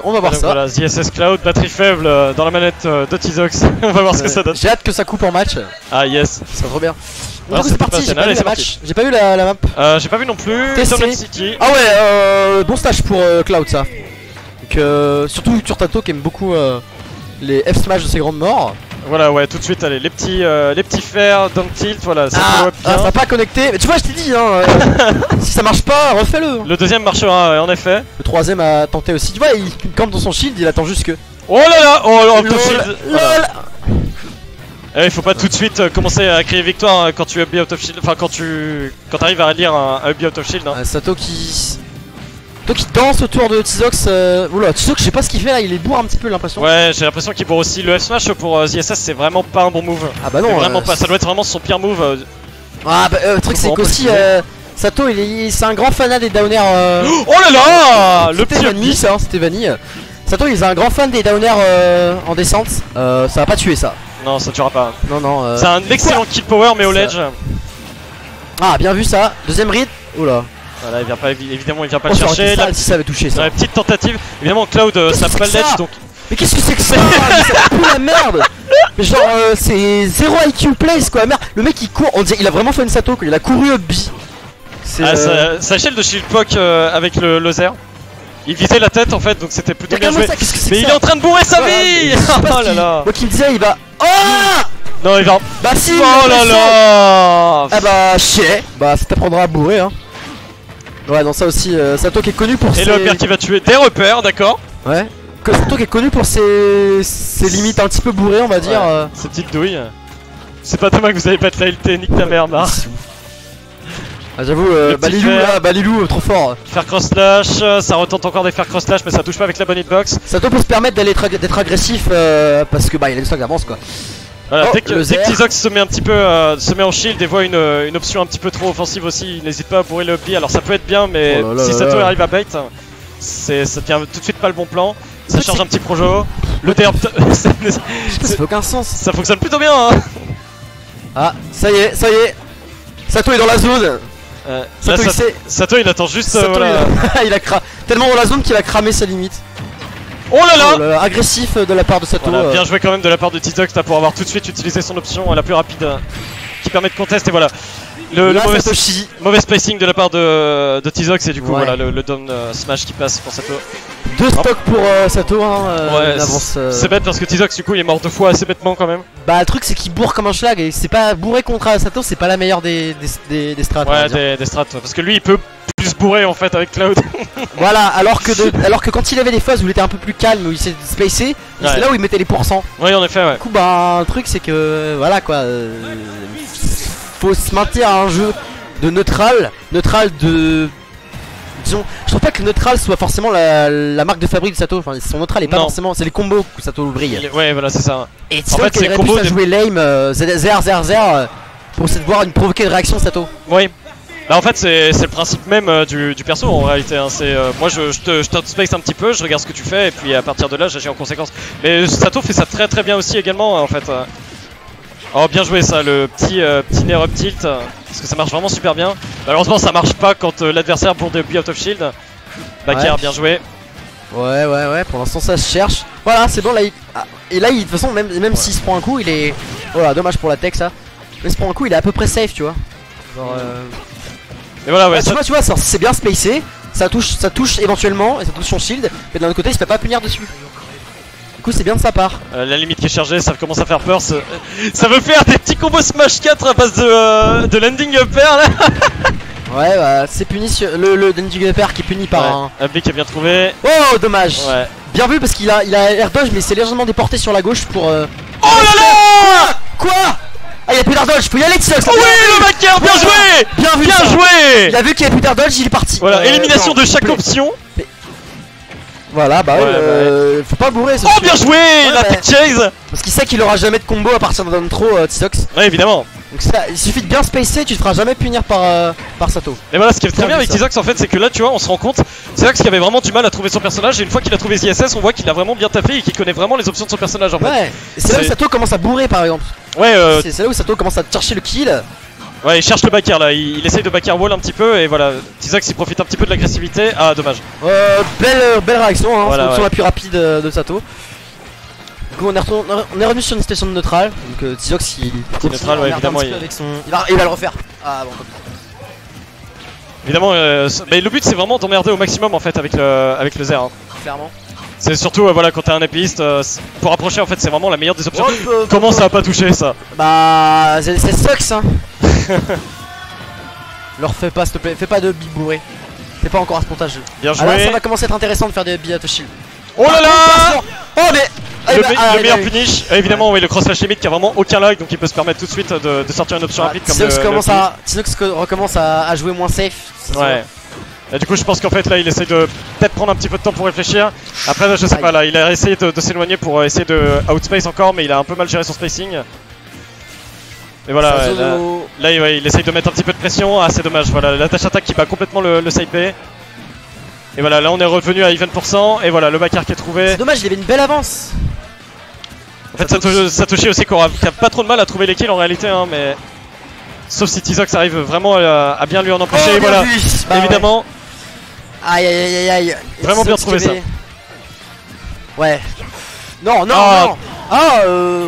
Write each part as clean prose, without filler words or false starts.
On va voir ça. Voilà, ZSS Cloud, batterie faible dans la manette de Tizox. On va voir ce que ça donne. J'ai hâte que ça coupe en match. Ah yes. C'est trop bien. Alors, C'est parti, j'ai pas vu le match. J'ai pas vu la map. J'ai pas vu non plus. TC. Tournament City. Ah ouais, bon stage pour Cloud ça. Donc, surtout Turtato qui aime beaucoup les F-smash de ses grandes morts. Voilà, ouais, tout de suite, allez, les petits fers, down tilt, voilà, ça follow up bien. Ça va pas connecté, mais tu vois, je t'ai dit, hein, si ça marche pas, refais-le. Le deuxième marchera, en effet. Le troisième a tenté aussi, tu vois, il campe dans son shield, il attend juste que. Oh là là, oh, Lol, shield. lol. Il faut pas tout de suite commencer à crier victoire quand tu up out of shield, enfin quand t'arrives à relire un up out of shield. Hein. Sato qui danse autour de Tizox. Oula, Tizox, je sais pas ce qu'il fait là, il est bourre un petit peu, l'impression. Ouais, j'ai l'impression qu'il bourre aussi. Le F-Smash pour ZSS, c'est vraiment pas un bon move. Ah bah non, vraiment pas, ça doit être vraiment son pire move. Ah bah, le truc c'est qu'aussi, Sato, c'est un grand fanat des downers. Oh là là, le petit vanille, ça, c'était vanille. Sato, il est un grand fan des downers en descente. Ça va pas tuer ça. Non, ça tuera pas. Non, non. C'est un excellent kill power, mais au ledge. Ah, bien vu ça. Deuxième read. Oula. Voilà, il vient pas, évidemment, il vient pas le chercher. Là, si ça avait touché ça. La petite tentative. Évidemment, Cloud, ça pas le ledge donc. Mais qu'est-ce que c'est que ça? Ça pue la merde. Mais genre, c'est 0 IQ place quoi. Merde, le mec il court. On dirait il a vraiment fait une Sato quoi. Il a couru up B. Sa shell de shield poke avec le laser. Il visait la tête en fait, donc c'était plutôt bien joué. Mais il est en train de bourrer sa vie. Oh là là. Moi qui me disais, il va. Oh non, il va. Bah si. Oh là là. Ah bah chier. Bah ça t'apprendra à bourrer hein. Ouais, non, ça aussi, Sato qui est connu pour ses. Et le repère qui va tuer des repères, d'accord. Ouais. Sato qui est connu pour ses limites un petit peu bourrées, on va dire. Ses petites douilles. C'est pas dommage que vous avez pas de la LT, nique ta mère, Mar. Ah, j'avoue, Balilou là, Balilou trop fort. Faire cross slash, ça retente encore des faire cross slash, mais ça touche pas avec la bonne hitbox. Sato peut se permettre d'être agressif parce que bah il a une stock d'avance quoi. Voilà, dès que Tizox se met un petit peu se met en shield et voit une option un petit peu trop offensive aussi, il n'hésite pas à bourrer le B. Alors ça peut être bien, mais si Sato arrive à bait, ça devient tout de suite pas le bon plan. Ça charge un petit projo. Le derp, ça fait aucun sens. Ça fonctionne plutôt bien hein. Ah, ça y est. Sato est dans la zone. Sato il attend juste Sato, voilà. il a tellement dans la zone qu'il a cramé sa limite. Oh là là, agressif de la part de Sato. Voilà, bien joué quand même de la part de Tizox pour avoir tout de suite utilisé son option la plus rapide qui permet de contest et voilà. Le mauvais spacing de la part de Tizox et du coup voilà le down smash qui passe pour Sato. Deux stocks pour Sato hein, ouais, c'est bête parce que Tizox du coup il est mort deux fois assez bêtement quand même. Bah le truc c'est qu'il bourre comme un schlag et c'est pas bourré contre Sato, c'est pas la meilleure des strats. Ouais des strats parce que lui il peut plus bourrer en fait avec Cloud. Voilà, alors que quand il avait des phases où il était un peu plus calme, où il s'est spacé, c'est là où il mettait les pourcents. Oui en effet ouais. Du coup bah le truc c'est que voilà quoi, faut se maintenir à un jeu de neutral de... Disons, je trouve pas que le neutral soit forcément la marque de fabrique de Sato, enfin son neutral est pas forcément, c'est les combos que Sato brille. Ouais voilà c'est ça. Et Tizox qui aurait plus à jouer lame, zer pour essayer de voir provoquer une réaction de Sato. Oui. Bah en fait c'est le principe même du perso en réalité hein. C'est moi je te space un petit peu, je regarde ce que tu fais et puis à partir de là j'agis en conséquence. Mais Sato fait ça très bien aussi également en fait. Oh bien joué ça, le petit nair up tilt, parce que ça marche vraiment super bien. Malheureusement ça marche pas quand l'adversaire bourre des out of shield. Backer bien joué. Ouais, pour l'instant ça se cherche. Voilà c'est bon là et là de toute façon même s'il se prend un coup il est... Voilà dommage pour la tech ça. Mais il se prend un coup il est à peu près safe tu vois. Genre Et voilà ouais. Tu vois c'est bien spacé, ça touche éventuellement et ça touche son shield, mais d'un autre côté il se fait pas punir dessus. Du coup c'est bien de sa part. La limite qui est chargée, ça commence à faire peur. Ça veut faire des petits combos Smash 4 à base de landing upper là. Ouais bah c'est puni sur le landing upper qui est puni par un B qui a bien trouvé. Oh dommage. Ouais. Bien vu parce qu'il a air dodge mais c'est légèrement déporté sur la gauche pour Oh là là. Quoi? Ah il a plus d'air dodge, faut y aller Tizox. Oh oui le backer, bien joué. Bien joué. Il a vu qu'il y avait plus d'air dodge, il est parti. Voilà, élimination de chaque option. Voilà, bah faut pas bourrer ce Oh bien joué la pick chase. Parce qu'il sait qu'il aura jamais de combo à partir d'un intro Tizox. Ouais évidemment. Donc ça, il suffit de bien spacer, tu te feras jamais punir par Sato. Et voilà ce qui est très bien avec Tizox en fait c'est que là tu vois on se rend compte Tizox qui avait vraiment du mal à trouver son personnage et une fois qu'il a trouvé ZSS on voit qu'il a vraiment bien taffé et qu'il connaît vraiment les options de son personnage en fait. Ouais, c'est là où Sato commence à bourrer par exemple. Ouais c'est là où Sato commence à chercher le kill. Ouais, il cherche le backer là, il essaye de backer wall un petit peu et voilà, Tizox il profite un petit peu de l'agressivité. Ah, dommage. Belle réaction, hein, Voilà, l'option la plus rapide de Sato. Du coup, on est revenu sur une situation de neutrale. Donc, Tizox il neutral, ouais, évidemment. Avec son... il va le refaire. Ah, bon, comme ça. Évidemment, mais le but c'est vraiment d'emmerder au maximum en fait avec le Zer. Hein. Clairement. C'est surtout voilà quand t'es un épéiste, pour approcher en fait c'est vraiment la meilleure des options. Oh, Comment ça a pas touché ça? Bah c'est Sox hein. Leur fais pas s'il te plaît, fais pas de billes bourrées. Fais pas encore un spontage. Bien joué. Ah, là ça va commencer à être intéressant de faire des billes à shield. Oh là là. Oh mais le meilleur punish, évidemment oui le cross slash limite qui a vraiment aucun lag donc il peut se permettre tout de suite de sortir une option rapide comme Tizox recommence à jouer moins safe. Ouais. Et du coup je pense qu'en fait là il essaye de peut-être prendre un petit peu de temps pour réfléchir. Après là je sais pas là il a essayé de s'éloigner pour essayer de outspace encore mais il a un peu mal géré son spacing. Mais voilà là il essaye de mettre un petit peu de pression. Ah c'est dommage voilà la dash attack qui bat complètement le side B. Et voilà là on est revenu à even %. Et voilà le backer qui est trouvé. C'est dommage il avait une belle avance. En fait Satoshi aussi qui a pas trop de mal à trouver les kills en réalité hein, mais sauf si Tizox arrive vraiment à bien lui en empêcher. Oh, et voilà bah, évidemment ouais. Aïe. Vraiment bien trouvé ça. Ouais. Non.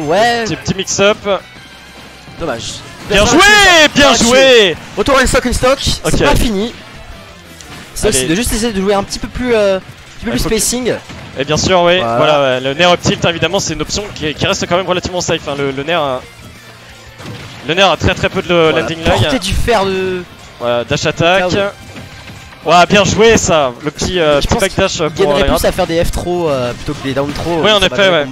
Ouais. Petit mix-up. Dommage. Bien joué. Retour en stock, c'est pas fini. C'est de juste essayer de jouer un petit peu plus, spacing. Et bien sûr, oui. Voilà le Nair up tilt évidemment c'est une option qui reste quand même relativement safe. Hein. Le Nair a très peu de landing lag. Porter du fer de. Voilà dash attack. Ouais, bien joué ça, le petit backdash pour il gagnerait plus à faire des F throw plutôt que des down throw. Oui, en effet, ouais.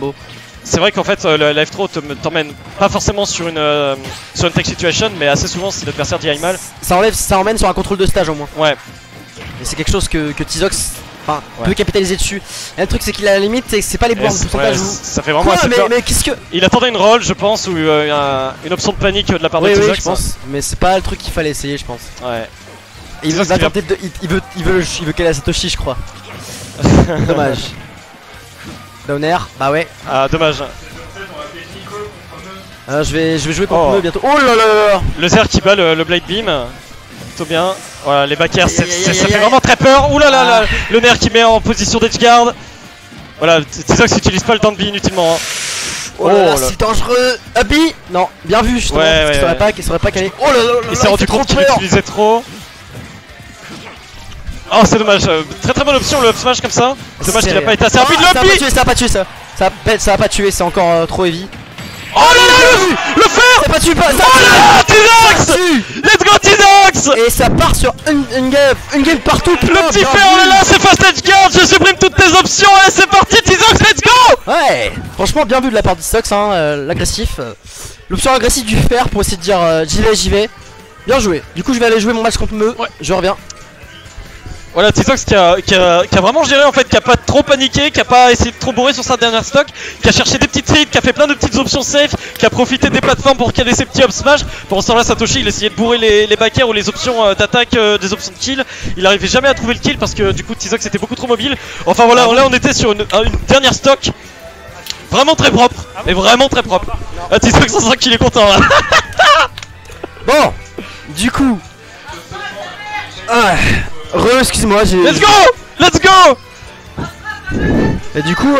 C'est vrai qu'en fait, la F throw t'emmène pas forcément sur une tech situation, mais assez souvent si l'adversaire dit mal. Ça emmène sur un contrôle de stage au moins. Ouais. Et c'est quelque chose que Tizox peut capitaliser dessus. Et le truc, c'est qu'il a la limite, c'est pas les bourdes de pourcentage. Ça fait vraiment assez peur. Mais qu'est-ce que. Il attendait une roll, je pense, ou une option de panique de la part de Tizox. Oui, je pense. Mais c'est pas le truc qu'il fallait essayer, je pense. Ouais. Il va tenter de. Il veut caler à Satoshi, je crois. Dommage. Down air, bah ouais. Ah, dommage. Je vais jouer contre eux bientôt. Oh là là. Le Zer qui bat le Blade Beam. Plutôt bien. Voilà, les backers, ça fait vraiment très peur. Ouh là là, le Nair qui met en position d'edgeguard. Voilà, Tizox n'utilise pas le temps de vie inutilement. Hein. Oh là là, c'est dangereux. Abi. Non, bien vu justement. Qu'il saurait pas calé. Oh là là. Il s'est rendu compte qu'il utilisait trop. Oh c'est dommage, très bonne option le up smash comme ça. Dommage qu'il a pas été assez rapide. Ça a pas tué ça. Ça a pas tué, c'est encore trop heavy. Oh là là, le fer. Ça a pas tué pas. Oh là là, Tizox. Let's go Tizox. Et ça part sur une game partout. Le petit fer, oh là là, c'est fast edge guard. Je supprime toutes tes options et c'est parti Tizox, let's go. Ouais, franchement bien vu de la part de Tizox, hein, l'agressif. L'option agressive du fer pour essayer de dire j'y vais. Bien joué. Du coup je vais aller jouer mon match contre Meu. Je reviens. Voilà, Tizox qui a vraiment géré en fait, qui a pas trop paniqué, qui a pas essayé de trop bourrer sur sa dernière stock, qui a cherché des petites trades, qui a fait plein de petites options safe, qui a profité des plateformes pour caler ses petits up smash. Pendant ce temps-là, Satoshi il essayait de bourrer les backers ou les options d'attaque, des options de kill. Il arrivait jamais à trouver le kill parce que du coup Tizox était beaucoup trop mobile. Enfin voilà, là on était sur une dernière stock vraiment très propre, mais vraiment très propre. Tizox on sent qu'il est content là. Bon, du coup. Excuse-moi, j'ai. Let's go. Et du coup,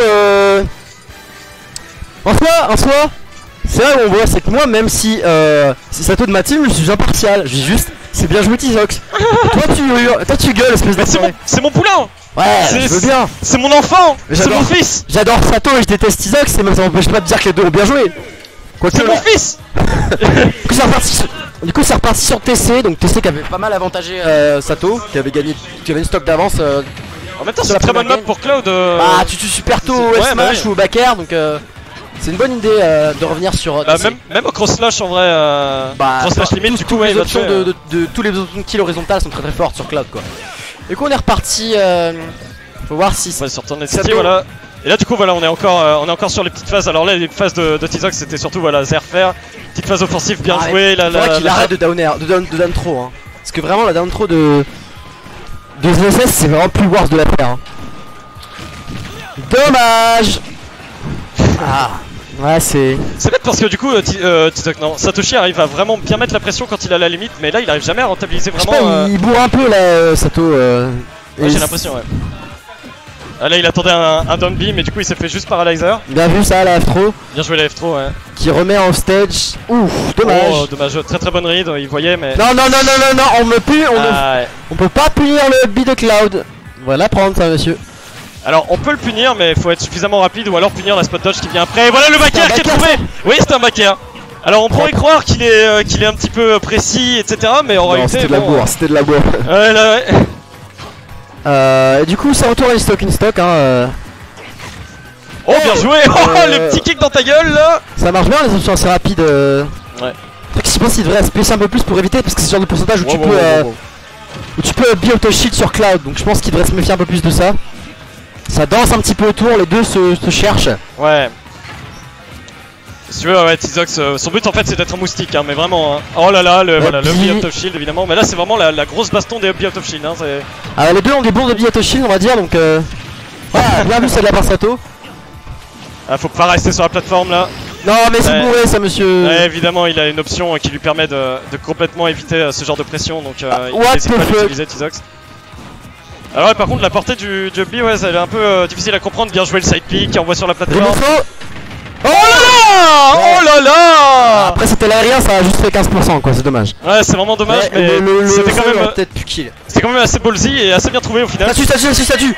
en soi, c'est vrai où on voit, c'est que moi, même si c'est Sato de ma team, je suis impartial. Je dis juste, c'est bien joué Tizox. toi tu gueules, espèce de. C'est mon poulain. Ouais, je veux bien. C'est mon enfant. C'est mon fils. J'adore Sato et je déteste Tizox, et même ça m'empêche pas de dire que les deux ont bien joué. C'est mon fils. Du coup c'est reparti sur TC, donc TC qui avait pas mal avantagé Sato, qui avait une stock d'avance. En même temps c'est une très bonne map pour Cloud. Ah tu tues super tôt au Smash ou au backer, donc c'est une bonne idée de revenir sur TC. Même au cross slash en vrai, cross slash limite du coup les options de tous les options de kill horizontales sont très fortes sur Cloud quoi. Du coup on est reparti, faut voir si ouais, sur ton Sato, voilà. Et là du coup voilà on est encore sur les petites phases. Alors là les phases de Tizox c'était surtout voilà Zerfer, petite phase offensive bien jouée. Faudrait qu'il arrête de down throw hein. Parce que vraiment la down throw de ZSS c'est vraiment plus worse de la faire hein. Dommage. Ouais, c'est. C'est bête parce que du coup, non, Satoshi arrive à vraiment bien mettre la pression quand il a la limite, mais là il arrive jamais à rentabiliser Je sais vraiment. pas, il bourre un peu là, Sato. Ouais, j'ai l'impression, ouais. Ah, là il attendait un down B, mais du coup il s'est fait juste paralyzer. Bien vu ça, la F-Throw. Bien joué la F-Throw, ouais. Qui remet en stage. Ouf, dommage. Oh, dommage, très très bonne read, il voyait, mais. Non, non, non, non, non, non, on me pue, on peut pas punir le B de Cloud. Voilà, prendre ça, monsieur. Alors on peut le punir, mais il faut être suffisamment rapide ou alors punir la spot dodge qui vient après. Et voilà le back air qui est trouvé. Oui, c'est un back air. Alors on pourrait croire qu'il est un petit peu précis, etc. Mais en réalité, c'était de la bourre, c'était de la bourre. Ouais, là, ouais. Et du coup, ça retourne à stock in stock, hein. Oh, bien joué. Oh, le petit kick dans ta gueule là. Ça marche bien les options assez rapides. Ouais. Je pense qu'il devrait se baisser un peu plus pour éviter parce que c'est ce genre de pourcentage où tu peux où tu peux be auto shield sur Cloud. Donc je pense qu'il devrait se méfier un peu plus de ça. Ça danse un petit peu autour, les deux se cherchent. Ouais. Si tu veux, ouais, Tizox, son but en fait c'est d'être un moustique, hein, mais vraiment. Hein. Oh là là, voilà, le be out of shield évidemment. Mais là c'est vraiment la grosse baston des be out of shield. Hein, les deux ont des bons de be auto shield, on va dire. Donc voilà, bien vu, c'est de la part Sato. Ah, faut pas rester sur la plateforme là. Non, mais c'est bourré ça, monsieur. Ouais, évidemment, il a une option qui lui permet de complètement éviter ce genre de pression. Donc il n'hésite pas à l'utiliser, Tizox. Alors ouais, par contre la portée du B, ouais, elle est un peu difficile à comprendre. Bien joué le side pick qui envoie sur la plateforme. Oh là là. Oh là là. Après c'était l'aérien, ça a juste fait 15% quoi, c'est dommage. Ouais, c'est vraiment dommage, mais c'était quand même peut-être plus kill. C'était quand même assez ballsy et assez bien trouvé au final. Ça tue.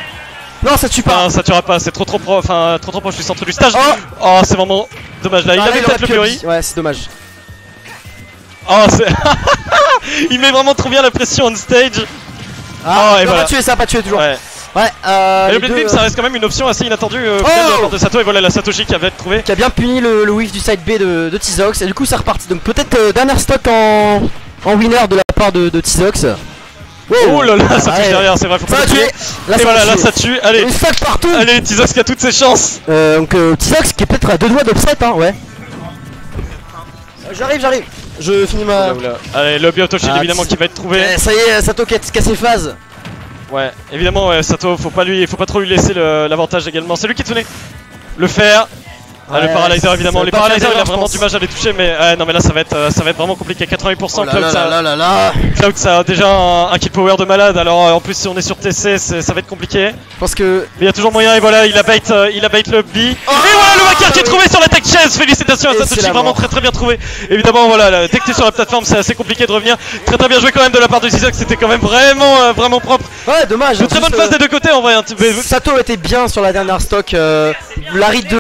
Non, ça tue pas. Non, ça tuera pas, c'est trop proche du centre du stage. Oh, c'est vraiment dommage là, il avait peut-être le Fury. Ouais, c'est dommage. Oh, c'est il met vraiment trop bien la pression on stage. Ah, et voilà. Pas tué toujours. Ouais. Ouais, et le blade beam ça reste quand même une option assez inattendue de la part de Sato. Et voilà la Satoshi qui avait été trouvée. Qui a bien puni le whiff du side B de Tizox. Et du coup ça repartit. Donc peut-être dernier stock en winner de la part de Tizox. Oh là là, ça tue derrière, c'est vrai, faut pas le tuer. Et voilà, là ça tue. Allez, partout. Allez, Tizox qui a toutes ses chances. Donc Tizox qui est peut-être à 2 doigts d'upset, hein, ouais. J'arrive. Je finis ma. Allez, le auto shield évidemment qui va être trouvé. Ça y est, Sato qui a cassé phase. Ouais, évidemment, ouais, Sato, faut pas trop lui laisser l'avantage également. C'est lui qui tenait le faire. Ah, le paralyzer évidemment, les paralysers il a vraiment du mal à les toucher, mais non mais là ça va être vraiment compliqué. 80%. Cloud ça a déjà un kill power de malade, alors en plus si on est sur TC ça va être compliqué. Je pense que. Mais il y a toujours moyen, et voilà il a bait le B. Et voilà le backer qui est trouvé sur la tech chaise. Félicitations à Satoshi, vraiment très bien trouvé. Évidemment voilà, dès que t'es sur la plateforme c'est assez compliqué de revenir. Très bien joué quand même de la part de Tizox, c'était quand même vraiment propre. Ouais, dommage. Une très bonne phase des deux côtés en vrai. Sato était bien sur la dernière stock, la read de